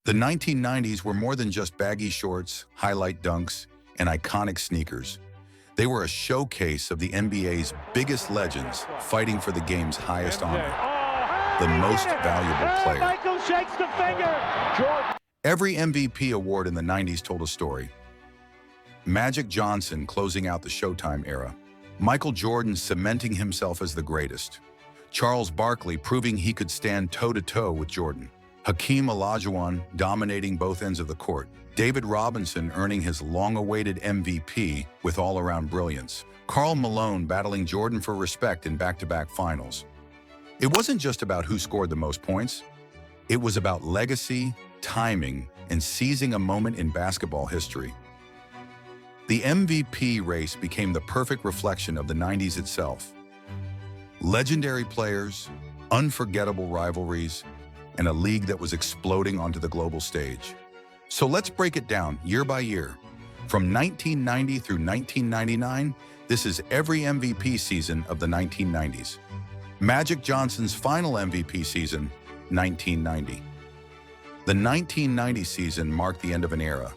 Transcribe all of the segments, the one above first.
The 1990s were more than just baggy shorts, highlight dunks, and iconic sneakers. They were a showcase of the NBA's biggest legends fighting for the game's highest honor, the most valuable player. Michael shakes the finger. Every MVP award in the 90s told a story. Magic Johnson closing out the Showtime era. Michael Jordan cementing himself as the greatest. Charles Barkley proving he could stand toe-to-toe with Jordan. Hakeem Olajuwon dominating both ends of the court. David Robinson earning his long-awaited MVP with all-around brilliance. Karl Malone battling Jordan for respect in back-to-back finals. It wasn't just about who scored the most points. It was about legacy, timing, and seizing a moment in basketball history. The MVP race became the perfect reflection of the 90s itself. Legendary players, unforgettable rivalries, and a league that was exploding onto the global stage. So let's break it down year by year. From 1990 through 1999, this is every MVP season of the 1990s. Magic Johnson's final MVP season, 1990. The 1990 season marked the end of an era.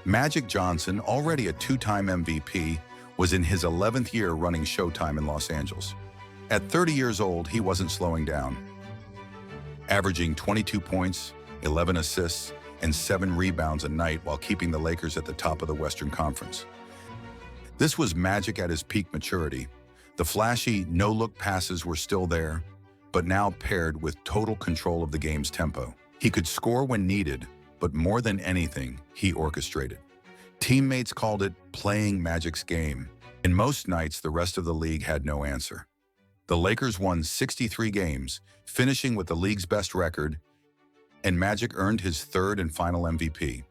Magic Johnson, already a two-time MVP, was in his 11th year running Showtime in Los Angeles. At 30 years old, he wasn't slowing down. Averaging 22 points, 11 assists, and 7 rebounds a night while keeping the Lakers at the top of the Western Conference. This was Magic at his peak maturity. The flashy, no-look passes were still there, but now paired with total control of the game's tempo. He could score when needed, but more than anything, he orchestrated. Teammates called it playing Magic's game, and most nights the rest of the league had no answer. The Lakers won 63 games, finishing with the league's best record, and Magic earned his third and final MVP.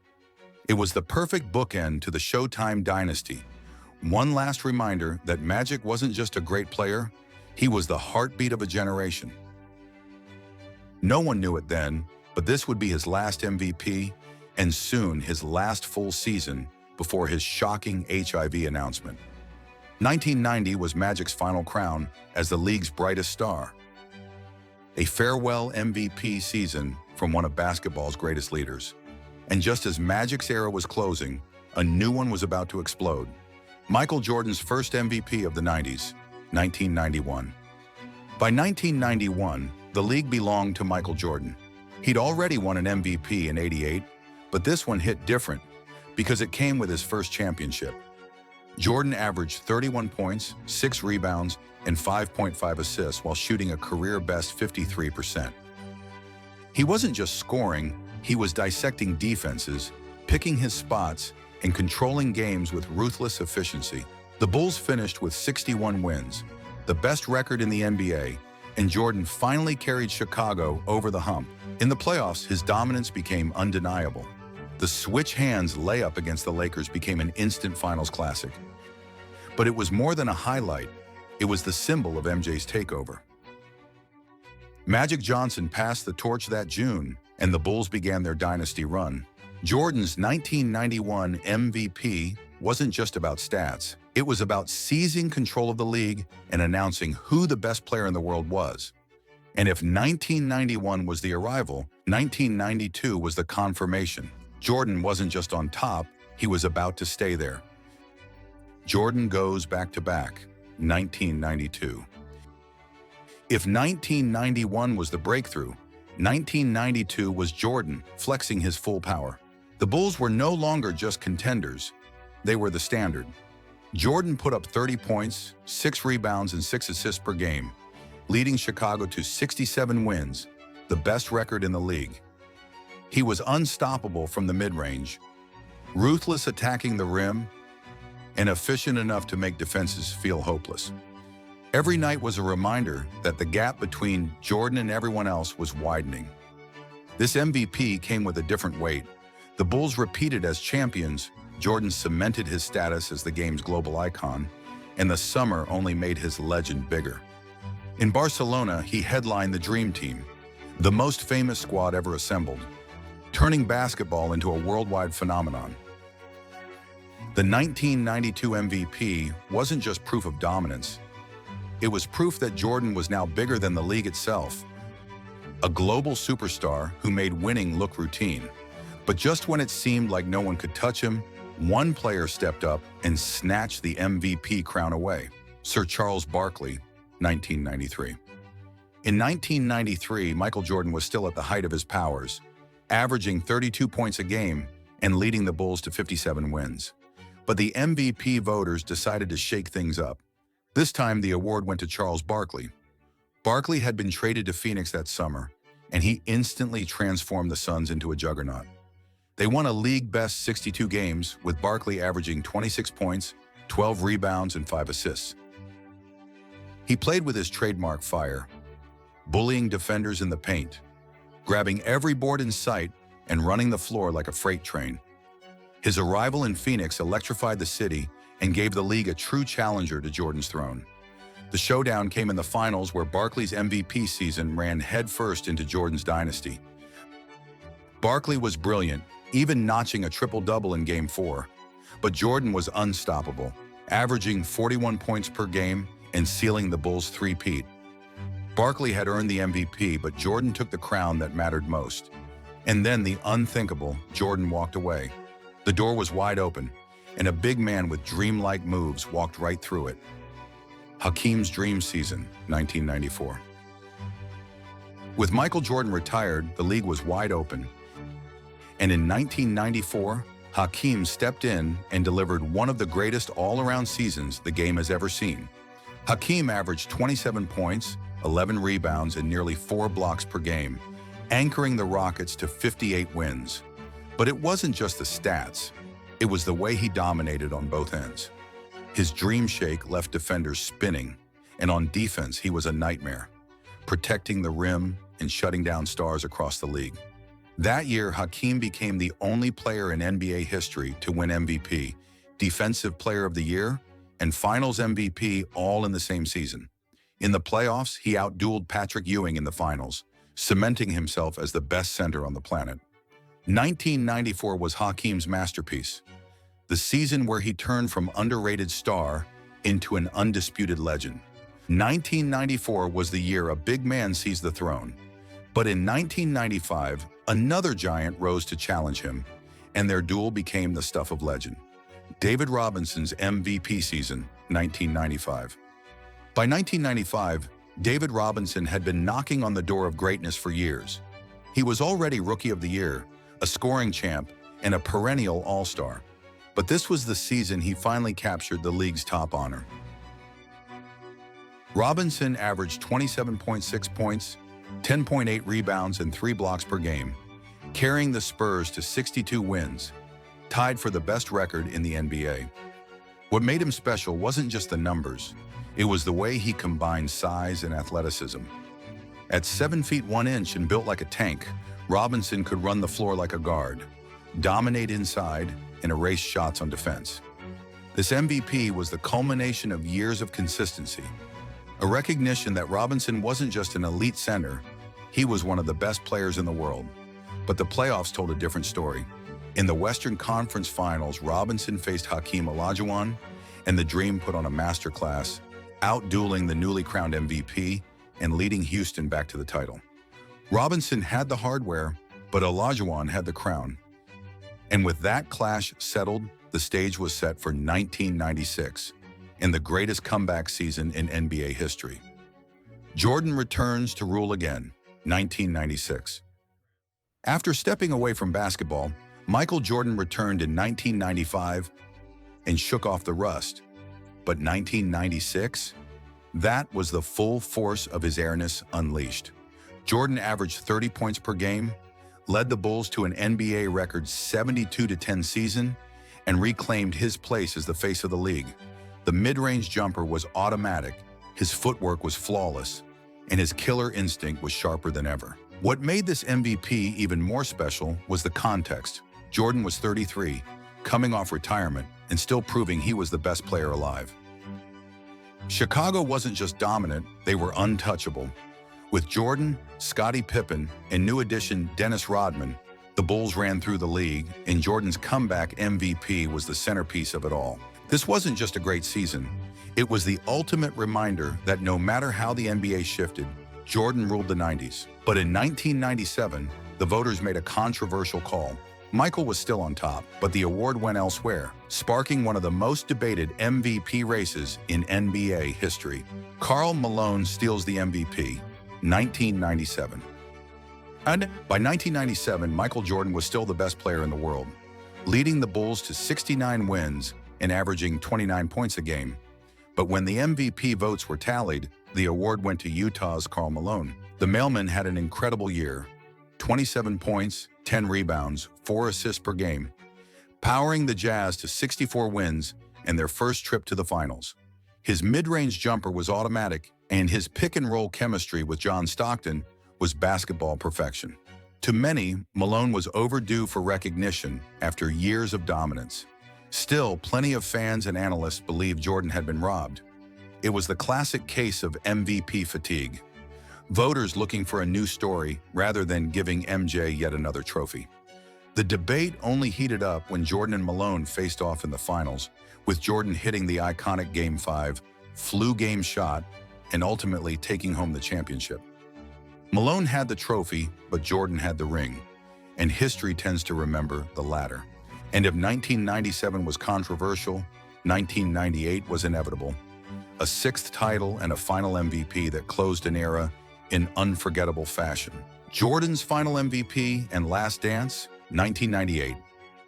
It was the perfect bookend to the Showtime dynasty. One last reminder that Magic wasn't just a great player, he was the heartbeat of a generation. No one knew it then, but this would be his last MVP, and soon his last full season before his shocking HIV announcement. 1990 was Magic's final crown as the league's brightest star. A farewell MVP season from one of basketball's greatest leaders. And just as Magic's era was closing, a new one was about to explode. Michael Jordan's first MVP of the 90s, 1991. By 1991, the league belonged to Michael Jordan. He'd already won an MVP in '88, but this one hit different because it came with his first championship. Jordan averaged 31 points, 6 rebounds, and 5.5 assists while shooting a career-best 53%. He wasn't just scoring, he was dissecting defenses, picking his spots, and controlling games with ruthless efficiency. The Bulls finished with 61 wins, the best record in the NBA, and Jordan finally carried Chicago over the hump. In the playoffs, his dominance became undeniable. The switch hands layup against the Lakers became an instant finals classic. But it was more than a highlight. It was the symbol of MJ's takeover. Magic Johnson passed the torch that June, and the Bulls began their dynasty run. Jordan's 1991 MVP wasn't just about stats. It was about seizing control of the league and announcing who the best player in the world was. And if 1991 was the arrival, 1992 was the confirmation. Jordan wasn't just on top, he was about to stay there. Jordan goes back-to-back, 1992. If 1991 was the breakthrough, 1992 was Jordan flexing his full power. The Bulls were no longer just contenders, they were the standard. Jordan put up 30 points, 6 rebounds, and 6 assists per game, leading Chicago to 67 wins, the best record in the league. He was unstoppable from the mid-range, ruthless attacking the rim, and efficient enough to make defenses feel hopeless. Every night was a reminder that the gap between Jordan and everyone else was widening. This MVP came with a different weight. The Bulls repeated as champions, Jordan cemented his status as the game's global icon, and the summer only made his legend bigger. In Barcelona, he headlined the Dream Team, the most famous squad ever assembled, turning basketball into a worldwide phenomenon. The 1992 MVP wasn't just proof of dominance. It was proof that Jordan was now bigger than the league itself. a global superstar who made winning look routine. But just when it seemed like no one could touch him, one player stepped up and snatched the MVP crown away. Sir Charles Barkley, 1993. In 1993, Michael Jordan was still at the height of his powers, averaging 32 points a game and leading the Bulls to 57 wins. But the MVP voters decided to shake things up. This time, the award went to Charles Barkley. Barkley had been traded to Phoenix that summer, and he instantly transformed the Suns into a juggernaut. They won a league-best 62 games, with Barkley averaging 26 points, 12 rebounds, and 5 assists. He played with his trademark fire, bullying defenders in the paint, grabbing every board in sight, and running the floor like a freight train. His arrival in Phoenix electrified the city and gave the league a true challenger to Jordan's throne. The showdown came in the finals, where Barkley's MVP season ran headfirst into Jordan's dynasty. Barkley was brilliant, even notching a triple-double in Game 4. But Jordan was unstoppable, averaging 41 points per game and sealing the Bulls' three-peat. Barkley had earned the MVP, but Jordan took the crown that mattered most. And then the unthinkable, Jordan walked away. The door was wide open, and a big man with dreamlike moves walked right through it. Hakeem's dream season, 1994. With Michael Jordan retired, the league was wide open. And in 1994, Hakeem stepped in and delivered one of the greatest all-around seasons the game has ever seen. Hakeem averaged 27 points, 11 rebounds, and nearly 4 blocks per game, anchoring the Rockets to 58 wins. But it wasn't just the stats. It was the way he dominated on both ends. His dream shake left defenders spinning, and on defense, he was a nightmare, protecting the rim and shutting down stars across the league. That year, Hakeem became the only player in NBA history to win MVP, Defensive Player of the Year, and Finals MVP all in the same season. In the playoffs, he outdueled Patrick Ewing in the finals, cementing himself as the best center on the planet. 1994 was Hakeem's masterpiece, the season where he turned from underrated star into an undisputed legend. 1994 was the year a big man seized the throne. But in 1995, another giant rose to challenge him, and their duel became the stuff of legend. David Robinson's MVP season, 1995. By 1995, David Robinson had been knocking on the door of greatness for years. He was already Rookie of the Year, a scoring champ, and a perennial all-star. But this was the season he finally captured the league's top honor. Robinson averaged 27.6 points, 10.8 rebounds, and 3 blocks per game, carrying the Spurs to 62 wins, tied for the best record in the NBA. What made him special wasn't just the numbers, it was the way he combined size and athleticism. At 7 feet 1 inch and built like a tank, Robinson could run the floor like a guard, dominate inside, and erase shots on defense. This MVP was the culmination of years of consistency, a recognition that Robinson wasn't just an elite center, he was one of the best players in the world. But the playoffs told a different story. In the Western Conference Finals, Robinson faced Hakeem Olajuwon, and the Dream put on a masterclass, outdueling the newly crowned MVP and leading Houston back to the title. Robinson had the hardware, but Olajuwon had the crown. And with that clash settled, the stage was set for 1996, in the greatest comeback season in NBA history. Jordan returns to rule again, 1996. After stepping away from basketball, Michael Jordan returned in 1995 and shook off the rust. But 1996? That was the full force of his airness unleashed. Jordan averaged 30 points per game, led the Bulls to an NBA record 72-10 season, and reclaimed his place as the face of the league. The mid-range jumper was automatic, his footwork was flawless, and his killer instinct was sharper than ever. What made this MVP even more special was the context. Jordan was 33, coming off retirement, and still proving he was the best player alive. Chicago wasn't just dominant, they were untouchable. With Jordan, Scottie Pippen, and new addition Dennis Rodman, the Bulls ran through the league, and Jordan's comeback MVP was the centerpiece of it all. This wasn't just a great season, it was the ultimate reminder that no matter how the NBA shifted, Jordan ruled the 90s. But in 1997, the voters made a controversial call. Michael was still on top, but the award went elsewhere, sparking one of the most debated MVP races in NBA history. Karl Malone steals the MVP, 1997. And by 1997, Michael Jordan was still the best player in the world, leading the Bulls to 69 wins and averaging 29 points a game. But when the MVP votes were tallied, the award went to Utah's Karl Malone. The mailman had an incredible year, 27 points, 10 rebounds, 4 assists per game, powering the Jazz to 64 wins and their first trip to the finals. His mid-range jumper was automatic, and his pick-and-roll chemistry with John Stockton was basketball perfection. To many, Malone was overdue for recognition after years of dominance. Still, plenty of fans and analysts believed Jordan had been robbed. It was the classic case of MVP fatigue. Voters looking for a new story rather than giving MJ yet another trophy. The debate only heated up when Jordan and Malone faced off in the finals, with Jordan hitting the iconic Game 5 flu game shot and ultimately taking home the championship. Malone had the trophy, but Jordan had the ring, and history tends to remember the latter. And if 1997 was controversial, 1998 was inevitable. A sixth title and a final MVP that closed an era in unforgettable fashion. Jordan's final MVP and last dance, 1998.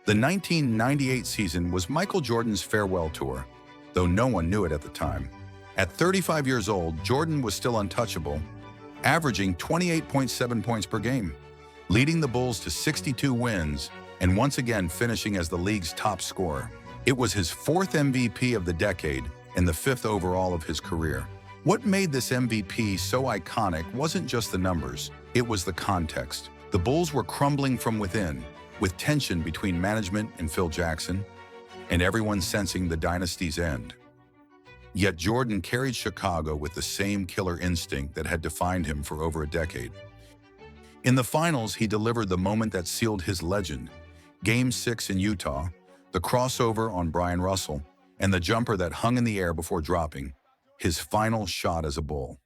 The 1998 season was Michael Jordan's farewell tour, though no one knew it at the time. At 35 years old, Jordan was still untouchable, averaging 28.7 points per game, leading the Bulls to 62 wins and once again finishing as the league's top scorer. It was his fourth MVP of the decade and the fifth overall of his career. What made this MVP so iconic wasn't just the numbers, it was the context. The Bulls were crumbling from within, with tension between management and Phil Jackson, and everyone sensing the dynasty's end. Yet Jordan carried Chicago with the same killer instinct that had defined him for over a decade. In the finals, he delivered the moment that sealed his legend. Game 6 in Utah, the crossover on Brian Russell, and the jumper that hung in the air before dropping, his final shot as a Bull.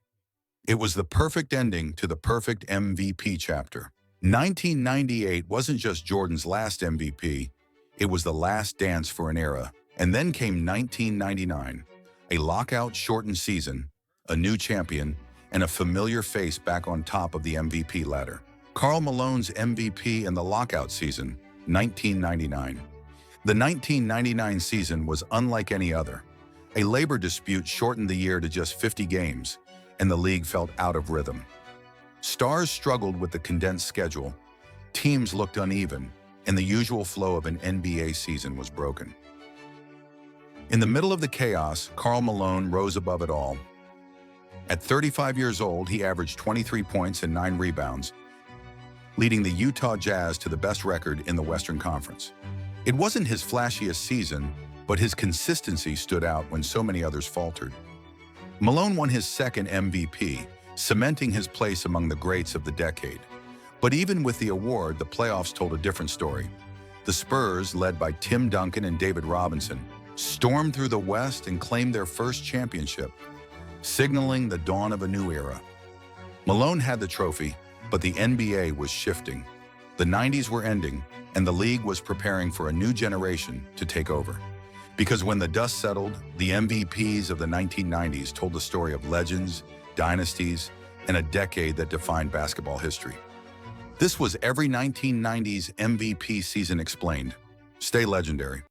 It was the perfect ending to the perfect MVP chapter. 1998 wasn't just Jordan's last MVP, it was the last dance for an era. And then came 1999, a lockout-shortened season, a new champion, and a familiar face back on top of the MVP ladder. Karl Malone's MVP in the lockout season, 1999. The 1999 season was unlike any other. A labor dispute shortened the year to just 50 games, and the league felt out of rhythm. Stars struggled with the condensed schedule, teams looked uneven, and the usual flow of an NBA season was broken. In the middle of the chaos, Karl Malone rose above it all. At 35 years old, he averaged 23 points and 9 rebounds, leading the Utah Jazz to the best record in the Western Conference. It wasn't his flashiest season, but his consistency stood out when so many others faltered. Malone won his second MVP, cementing his place among the greats of the decade. But even with the award, the playoffs told a different story. The Spurs, led by Tim Duncan and David Robinson, stormed through the West and claimed their first championship, signaling the dawn of a new era. Malone had the trophy, but the NBA was shifting. The 90s were ending, and the league was preparing for a new generation to take over. Because when the dust settled, the MVPs of the 1990s told the story of legends, dynasties, and a decade that defined basketball history. This was every 1990s MVP season explained. Stay legendary.